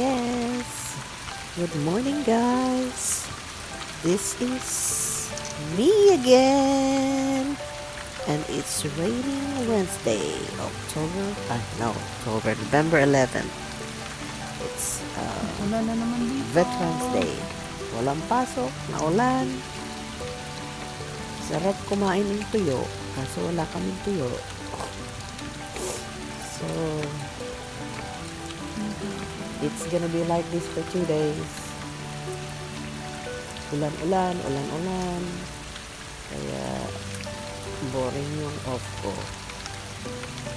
Yes. Good morning, guys. This is me again. And it's raining Wednesday, November 11th. It's Ulan na naman dito. Veterans Day. Walang pasok, naulan. Sarap kumain ng tuyo, kaso wala kaming tuyo. So, it's gonna be like this for 2 days. Ulan-ulan, ulan-ulan. Kaya, boring yung off ko.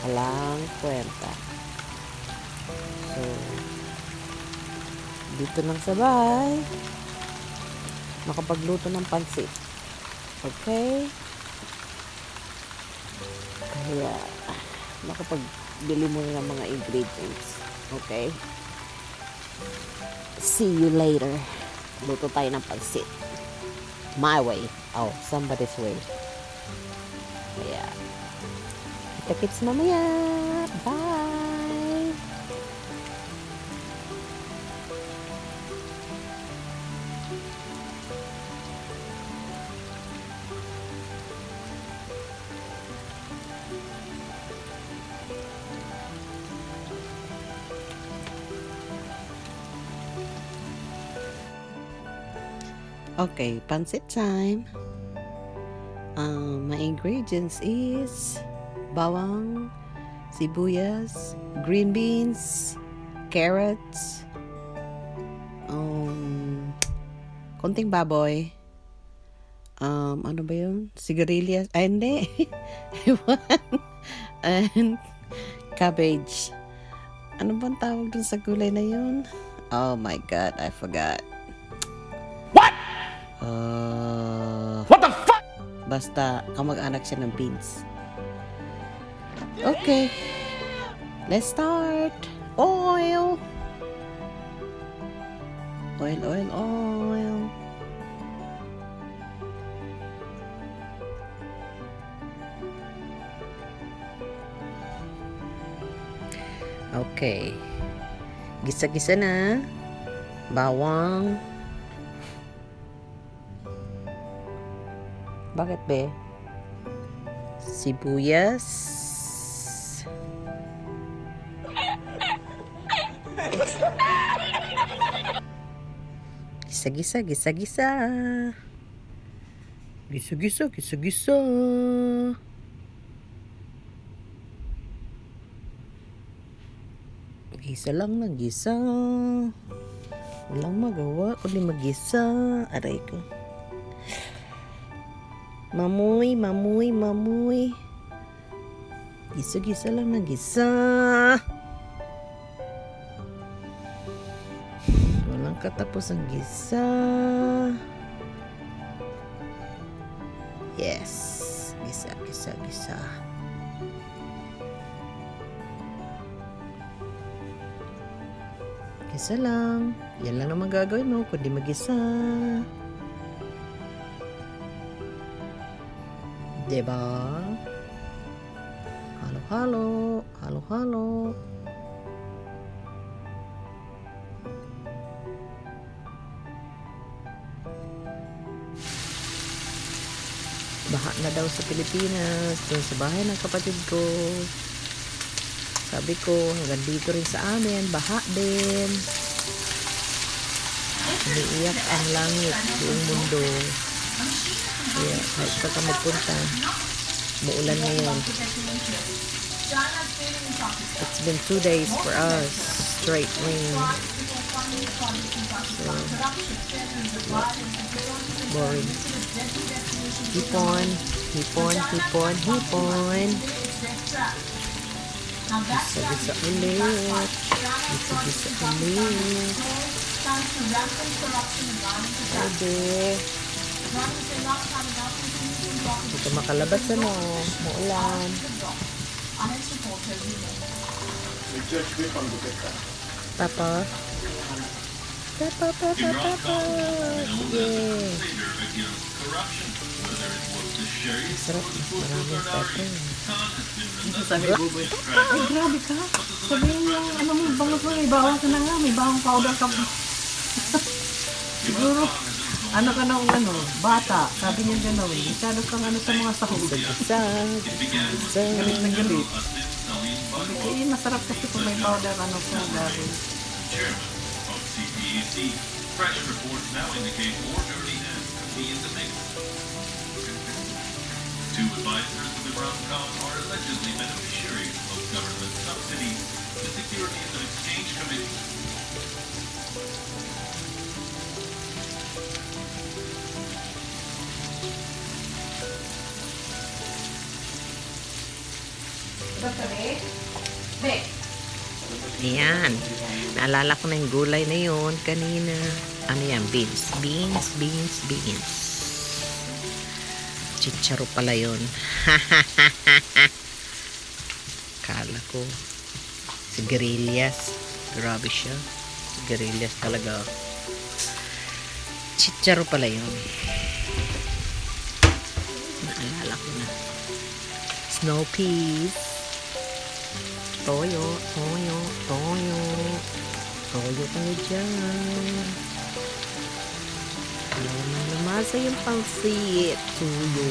Walang kwenta. So, dito lang sa bahay, makapagluto ng pansit. Okay? Kaya, makapagbili muna ng mga ingredients. Okay? See you later. Luto tayo ng pansit. My way. Oh, somebody's way. Kaya, kita-kits mamaya. Bye! Okay, pansit time. My ingredients is bawang, sibuyas, green beans, carrots, konting baboy, ano ba yun? Sigarilyas, ay hindi, and cabbage. Ano bang tawag dun sa gulay na yun? Oh my God, I forgot. What the fuck? Basta kamag-anak siya ng beans. Okay. Let's start. Oil. Oil, oil, oil. Okay. Gisa-gisa na. Bawang. Bakit be? Sibuyas. Gisa-gisa, gisa-gisa. Gisa-gisa, gisa-gisa. Gisa lang ng gisa. Walang magawa kundi mag-gisa. Aray ko. Mamoy, mamoy, mamoy. Gisa-gisa lang ng gisa. Walang katapos ang gisa. Yes. Gisa, gisa, gisa. Gisa lang. Yan lang naman gagawin mo kundi mag-gisa. Diba? Halo-halo. Halo-halo. Baha na daw sa Pilipinas. Doon sa bahay ng kapatid ko. Sabi ko, hanggang dito rin sa amin. Baha din. Umiiyak ang langit. Buong mundo. Kaya kahit pa ka magpunta, muulan ngayon. It's been 2 days for us. Straight rain. So, boring. Hipon, hipon, hipon, hipon. Gisa-gisa ulit. Gisa-gisa ulit. Pwede. Hindi ka makalabas muulan. Papa? Papa, papa, papa. Yeah. Sarap, maraming pepper. Ito sabi buboy. Ay, grabe ka. Sabihin mo, ano mo, bangus mo, may bawang ka na nga, may bawang powder ka. Siguro, ano ka nung bata, sabi niya gano'n, masyado kang sa mga sahog. Galit na galit. Sabi ko, masarap kasi kung may powder, powder. Fresh reports now indicate more dirty hands could be in the mix. Two advisors of the Groundcom are allegedly beneficiaries of government subsidies. The Securities and Exchange Commission. Ayan. Naalala ko na yung gulay na yun kanina. Ano yan? Beans. Chicharo pala yun. Kala ko. Sigarilyas. Grabe siya. Sigarilyas talaga. Chicharo pala yun. Naalala ko na. Snow peas. Toyo kami dyan. Lamasa yung pansit. Tuyo.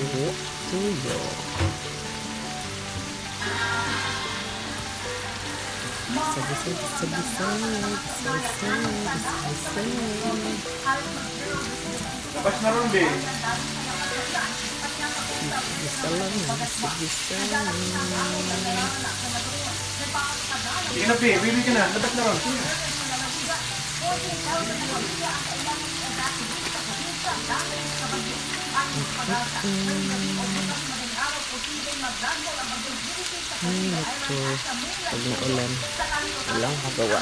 Labas na ron, babe. Sige na, babe. Bili ka na. Labas na ron. Ito. Pag naulan, walang magawa.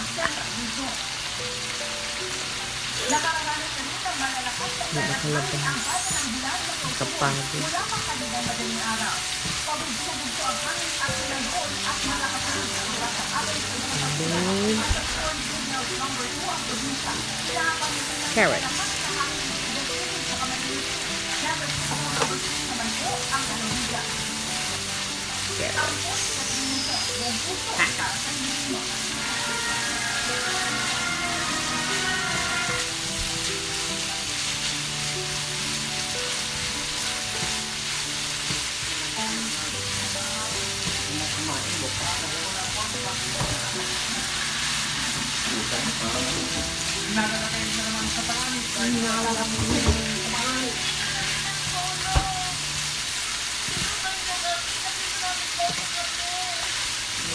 Nakakalabas. Nakapagod. Carrots.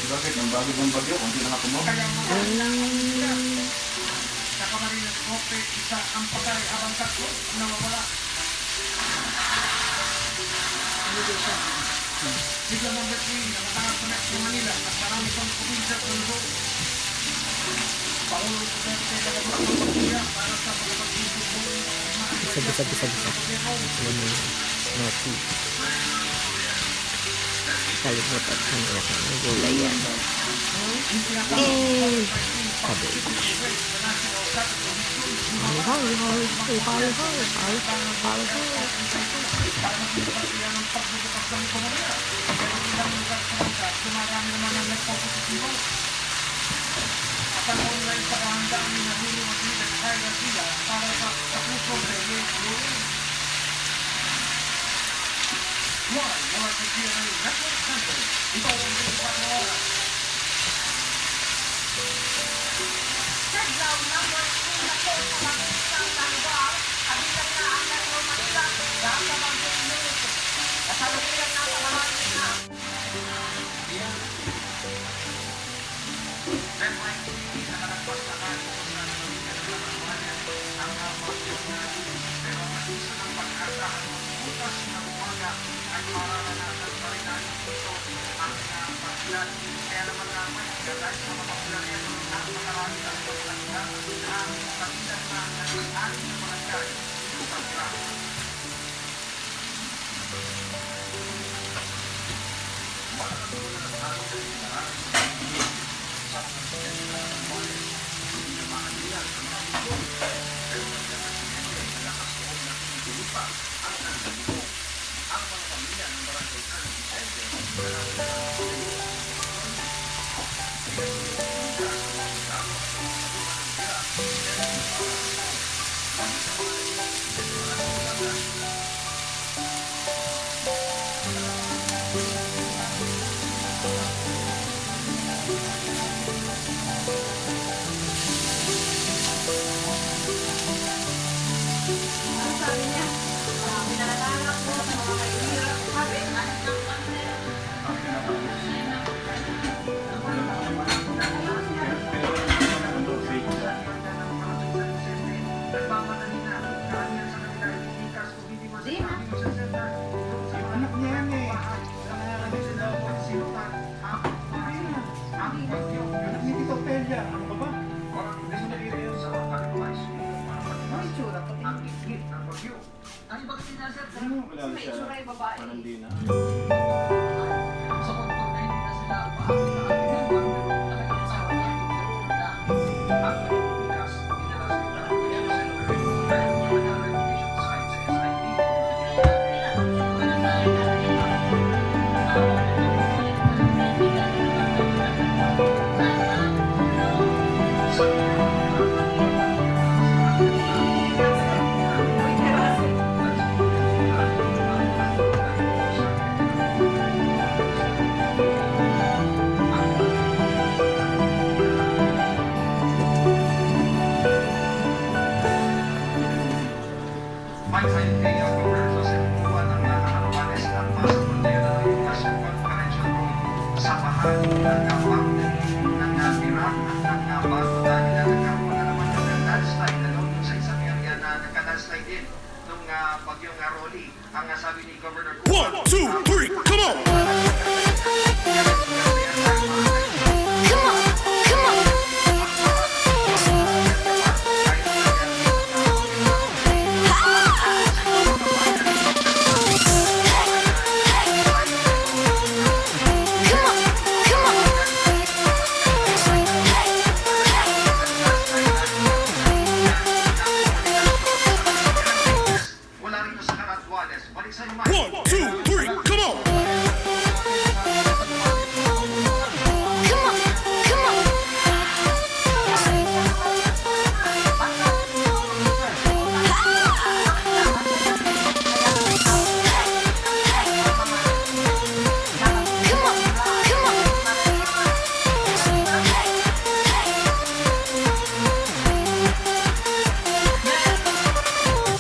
Bakit? Ang bago ng bagyo, kung hindi nakakumaw. Bisa. Noti. Kalimutan ko na ang gulay yan. Cabbage. Ang mga pamilya ng barangay Wala na siya. Parang di na. Ang sabi ni Governor 1, 2, 3, come on! Wala rito sa Caranduanes. Balik sa Yuman. 1, 2, 3, come on!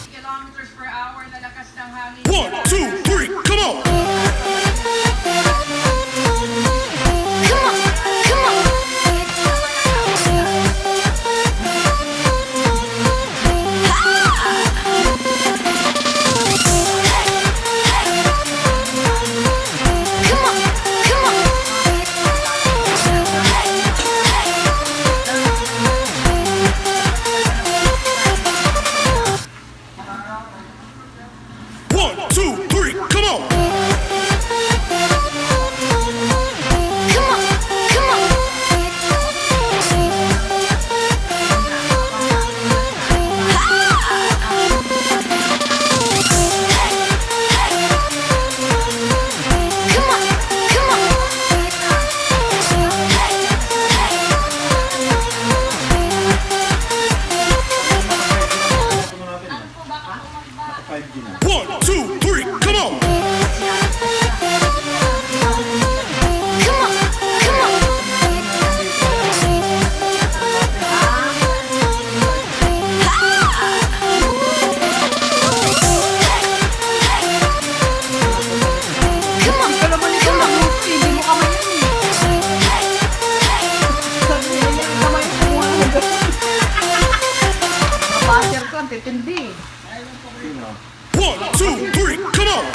Kilometers per hour na lakas ng hangin. 1, 2, 3, come on! One, two, three, come on! One, two, three, come on! Ikaw naman ikaw lang, hindi mo kamay yan eh. Sabi niya yung kamay mo, kumuha ng hugas. Mga basher ko, ang titindi. One, two, three, come on!